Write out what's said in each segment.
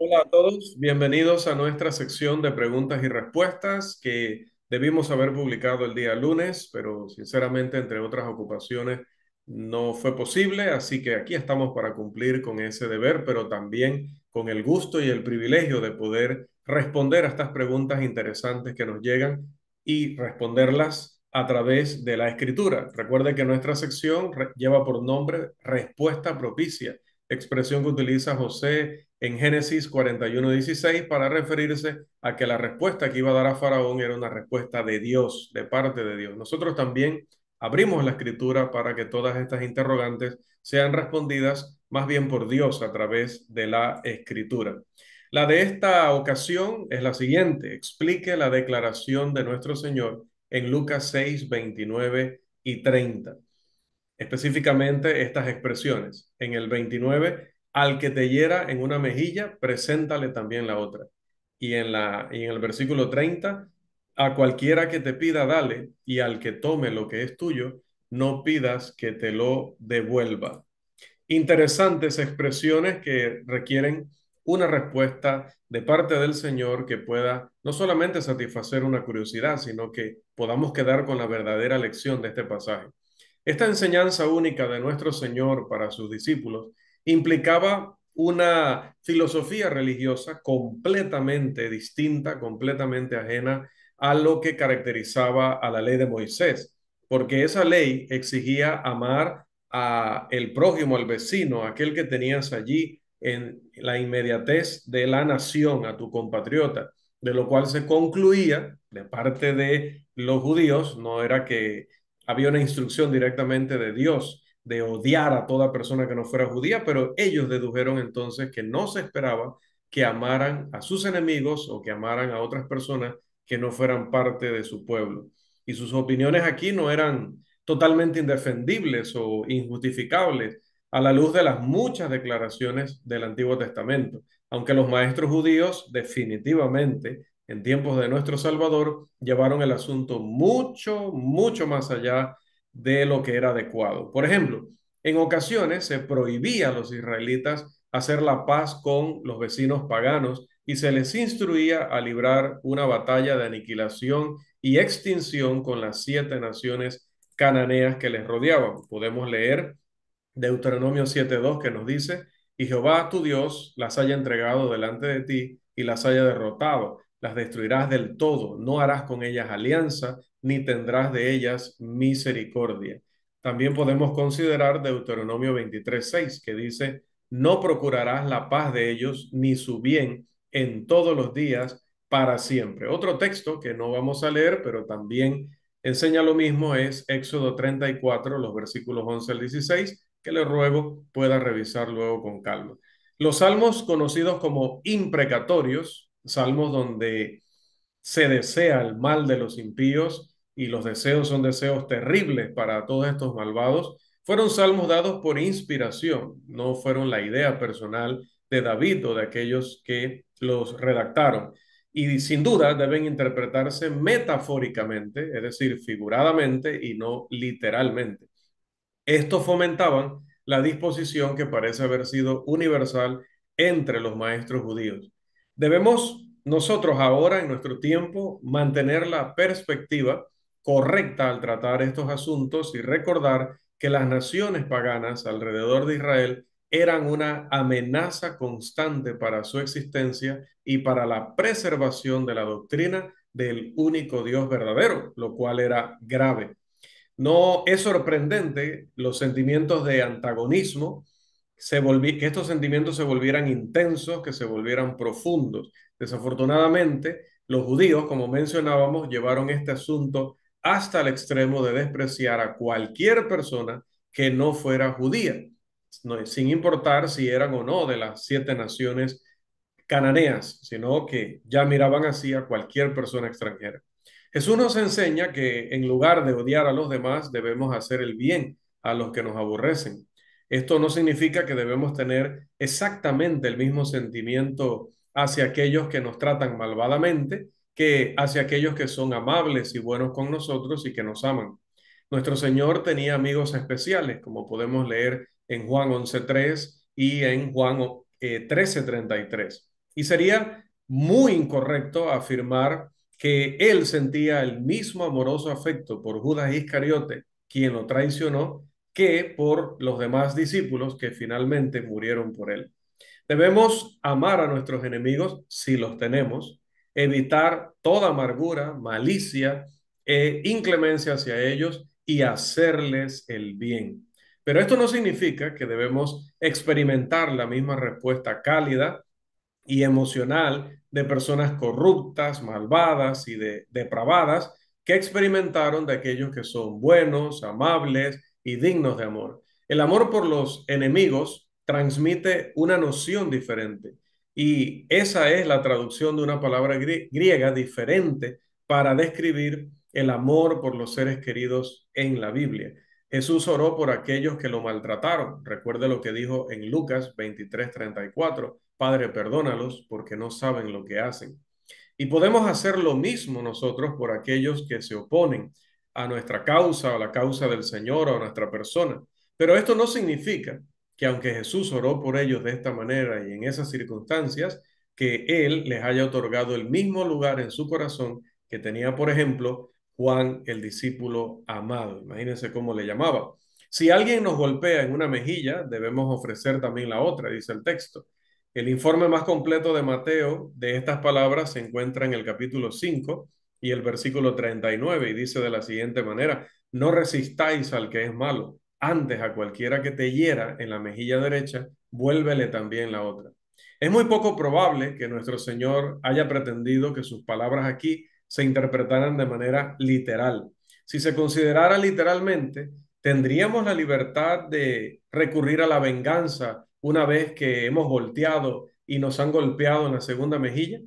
Hola a todos, bienvenidos a nuestra sección de preguntas y respuestas que debimos haber publicado el día lunes, pero sinceramente entre otras ocupaciones no fue posible, así que aquí estamos para cumplir con ese deber, pero también con el gusto y el privilegio de poder responder a estas preguntas interesantes que nos llegan y responderlas a través de la escritura. Recuerde que nuestra sección lleva por nombre Respuesta Propicia, expresión que utiliza José en Génesis 41:16 para referirse a que la respuesta que iba a dar a Faraón era una respuesta de Dios, de parte de Dios. Nosotros también abrimos la escritura para que todas estas interrogantes sean respondidas más bien por Dios a través de la escritura. La de esta ocasión es la siguiente: explique la declaración de nuestro Señor en Lucas 6:29 y 30. Específicamente estas expresiones. En el 29, al que te hiera en una mejilla, preséntale también la otra. Y en el versículo 30, a cualquiera que te pida, dale, y al que tome lo que es tuyo, no pidas que te lo devuelva. Interesantes expresiones que requieren una respuesta de parte del Señor que pueda no solamente satisfacer una curiosidad, sino que podamos quedar con la verdadera lección de este pasaje. Esta enseñanza única de nuestro Señor para sus discípulos implicaba una filosofía religiosa completamente distinta, completamente ajena a lo que caracterizaba a la ley de Moisés, porque esa ley exigía amar a el prójimo, al vecino, aquel que tenías allí en la inmediatez de la nación, a tu compatriota, de lo cual se concluía de parte de los judíos, no era que había una instrucción directamente de Dios de odiar a toda persona que no fuera judía, pero ellos dedujeron entonces que no se esperaba que amaran a sus enemigos o que amaran a otras personas que no fueran parte de su pueblo. Y sus opiniones aquí no eran totalmente indefendibles o injustificables a la luz de las muchas declaraciones del Antiguo Testamento, aunque los maestros judíos definitivamente en tiempos de nuestro Salvador llevaron el asunto mucho, mucho más allá de lo que era adecuado. Por ejemplo, en ocasiones se prohibía a los israelitas hacer la paz con los vecinos paganos y se les instruía a librar una batalla de aniquilación y extinción con las 7 naciones cananeas que les rodeaban. Podemos leer Deuteronomio 7:2 que nos dice, y Jehová tu Dios las haya entregado delante de ti y las haya derrotado, las destruirás del todo, no harás con ellas alianza, ni tendrás de ellas misericordia. También podemos considerar Deuteronomio 23:6 que dice, no procurarás la paz de ellos ni su bien en todos los días para siempre. Otro texto que no vamos a leer, pero también enseña lo mismo, es Éxodo 34, los versículos 11 al 16, que le ruego pueda revisar luego con calma. Los salmos conocidos como imprecatorios, salmos donde se desea el mal de los impíos y los deseos son deseos terribles para todos estos malvados, fueron salmos dados por inspiración, no fueron la idea personal de David o de aquellos que los redactaron. Y sin duda deben interpretarse metafóricamente, es decir, figuradamente y no literalmente. Estos fomentaban la disposición que parece haber sido universal entre los maestros judíos. Debemos nosotros ahora, en nuestro tiempo, mantener la perspectiva correcta al tratar estos asuntos y recordar que las naciones paganas alrededor de Israel eran una amenaza constante para su existencia y para la preservación de la doctrina del único Dios verdadero, lo cual era grave. No es sorprendente los sentimientos de antagonismo, que estos sentimientos se volvieran intensos, que se volvieran profundos. Desafortunadamente, los judíos, como mencionábamos, llevaron este asunto hasta el extremo de despreciar a cualquier persona que no fuera judía, sin importar si eran o no de las 7 naciones cananeas, sino que ya miraban así a cualquier persona extranjera. Jesús nos enseña que en lugar de odiar a los demás, debemos hacer el bien a los que nos aborrecen. Esto no significa que debemos tener exactamente el mismo sentimiento hacia aquellos que nos tratan malvadamente que hacia aquellos que son amables y buenos con nosotros y que nos aman. Nuestro Señor tenía amigos especiales, como podemos leer en Juan 11:3 y en Juan 13:33. Y sería muy incorrecto afirmar que él sentía el mismo amoroso afecto por Judas Iscariote, quien lo traicionó, que por los demás discípulos que finalmente murieron por él. Debemos amar a nuestros enemigos si los tenemos, evitar toda amargura, malicia e inclemencia hacia ellos y hacerles el bien. Pero esto no significa que debemos experimentar la misma respuesta cálida y emocional de personas corruptas, malvadas y depravadas que experimentaron de aquellos que son buenos, amables y dignos de amor. El amor por los enemigos transmite una noción diferente y esa es la traducción de una palabra griega diferente para describir el amor por los seres queridos en la Biblia. Jesús oró por aquellos que lo maltrataron. Recuerde lo que dijo en Lucas 23:34. Padre, perdónalos porque no saben lo que hacen. Y podemos hacer lo mismo nosotros por aquellos que se oponen a nuestra causa o a la causa del Señor o a nuestra persona. Pero esto no significa que aunque Jesús oró por ellos de esta manera y en esas circunstancias, que Él les haya otorgado el mismo lugar en su corazón que tenía, por ejemplo, Juan, el discípulo amado. Imagínense cómo le llamaba. Si alguien nos golpea en una mejilla, debemos ofrecer también la otra, dice el texto. El informe más completo de Mateo de estas palabras se encuentra en el capítulo 5 y el versículo 39 y dice de la siguiente manera, no resistáis al que es malo, antes a cualquiera que te hiera en la mejilla derecha, vuélvele también la otra. Es muy poco probable que nuestro Señor haya pretendido que sus palabras aquí se interpretaran de manera literal. Si se considerara literalmente, ¿tendríamos la libertad de recurrir a la venganza una vez que hemos volteado y nos han golpeado en la segunda mejilla?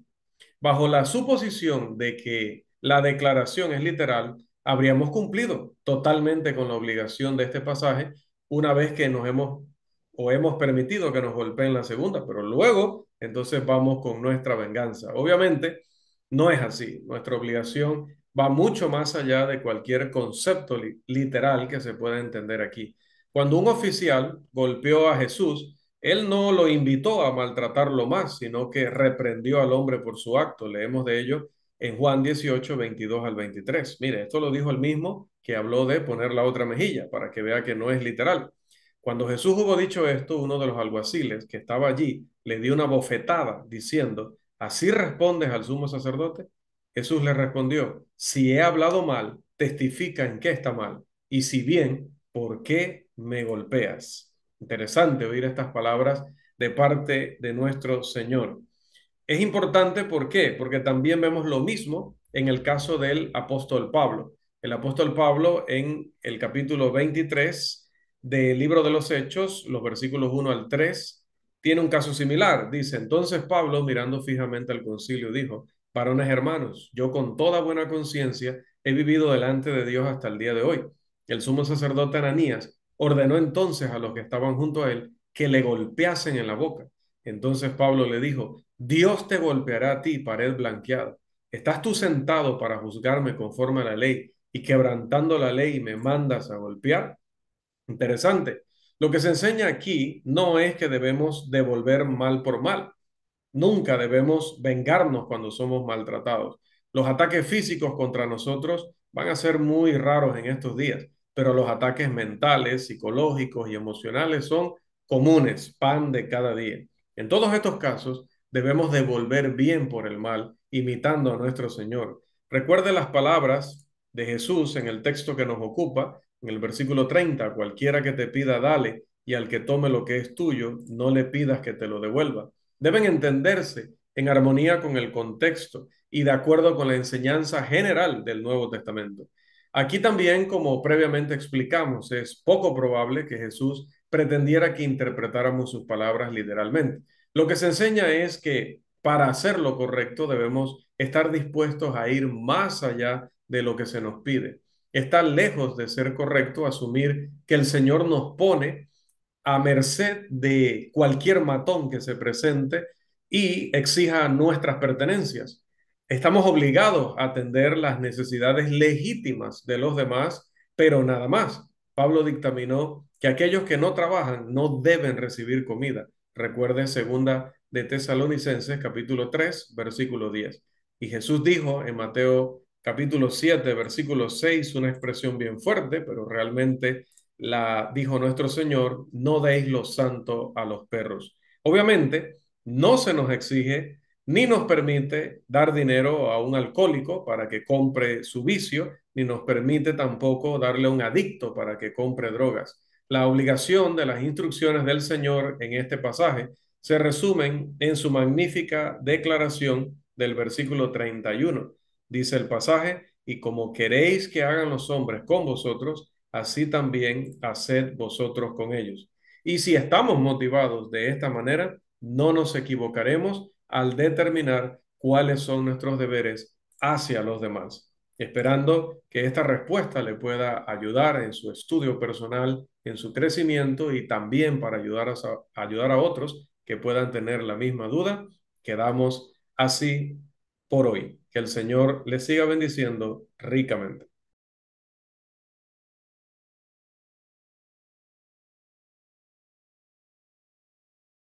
Bajo la suposición de que la declaración es literal, habríamos cumplido totalmente con la obligación de este pasaje una vez que nos hemos o hemos permitido que nos golpeen la segunda, pero luego entonces vamos con nuestra venganza. Obviamente no es así. Nuestra obligación va mucho más allá de cualquier concepto literal que se pueda entender aquí. Cuando un oficial golpeó a Jesús, él no lo invitó a maltratarlo más, sino que reprendió al hombre por su acto. Leemos de ello en Juan 18, 22 al 23. Mire, esto lo dijo el mismo que habló de poner la otra mejilla, para que vea que no es literal. Cuando Jesús hubo dicho esto, uno de los alguaciles que estaba allí le dio una bofetada diciendo, ¿así respondes al sumo sacerdote? Jesús le respondió, si he hablado mal, testifica en qué está mal, y si bien, ¿por qué me golpeas? Interesante oír estas palabras de parte de nuestro Señor. Es importante, ¿por qué? Porque también vemos lo mismo en el caso del apóstol Pablo. El apóstol Pablo en el capítulo 23 del libro de los Hechos, los versículos 1 al 3, tiene un caso similar. Dice, entonces Pablo, mirando fijamente al concilio, dijo, varones hermanos, yo con toda buena conciencia he vivido delante de Dios hasta el día de hoy. El sumo sacerdote Ananías ordenó entonces a los que estaban junto a él que le golpeasen en la boca. Entonces Pablo le dijo, Dios te golpeará a ti, pared blanqueada. ¿Estás tú sentado para juzgarme conforme a la ley y quebrantando la ley me mandas a golpear? Interesante. Lo que se enseña aquí no es que debemos devolver mal por mal. Nunca debemos vengarnos cuando somos maltratados. Los ataques físicos contra nosotros van a ser muy raros en estos días, pero los ataques mentales, psicológicos y emocionales son comunes, pan de cada día. En todos estos casos, debemos devolver bien por el mal, imitando a nuestro Señor. Recuerde las palabras de Jesús en el texto que nos ocupa, en el versículo 30, cualquiera que te pida, dale, y al que tome lo que es tuyo, no le pidas que te lo devuelva. Deben entenderse en armonía con el contexto y de acuerdo con la enseñanza general del Nuevo Testamento. Aquí también, como previamente explicamos, es poco probable que Jesús pretendiera que interpretáramos sus palabras literalmente. Lo que se enseña es que para hacer lo correcto debemos estar dispuestos a ir más allá de lo que se nos pide. Está lejos de ser correcto asumir que el Señor nos pone a merced de cualquier matón que se presente y exija nuestras pertenencias. Estamos obligados a atender las necesidades legítimas de los demás, pero nada más. Pablo dictaminó que aquellos que no trabajan no deben recibir comida. Recuerde segunda de Tesalonicenses capítulo 3, versículo 10. Y Jesús dijo en Mateo capítulo 7, versículo 6, una expresión bien fuerte, pero realmente la dijo nuestro Señor: no deis lo santo a los perros. Obviamente, no se nos exige ni nos permite dar dinero a un alcohólico para que compre su vicio, ni nos permite tampoco darle a un adicto para que compre drogas. La obligación de las instrucciones del Señor en este pasaje se resumen en su magnífica declaración del versículo 31. Dice el pasaje: y como queréis que hagan los hombres con vosotros, así también haced vosotros con ellos. Y si estamos motivados de esta manera, no nos equivocaremos al determinar cuáles son nuestros deberes hacia los demás, esperando que esta respuesta le pueda ayudar en su estudio personal, en su crecimiento y también para ayudar a otros que puedan tener la misma duda. Quedamos así por hoy. Que el Señor les siga bendiciendo ricamente.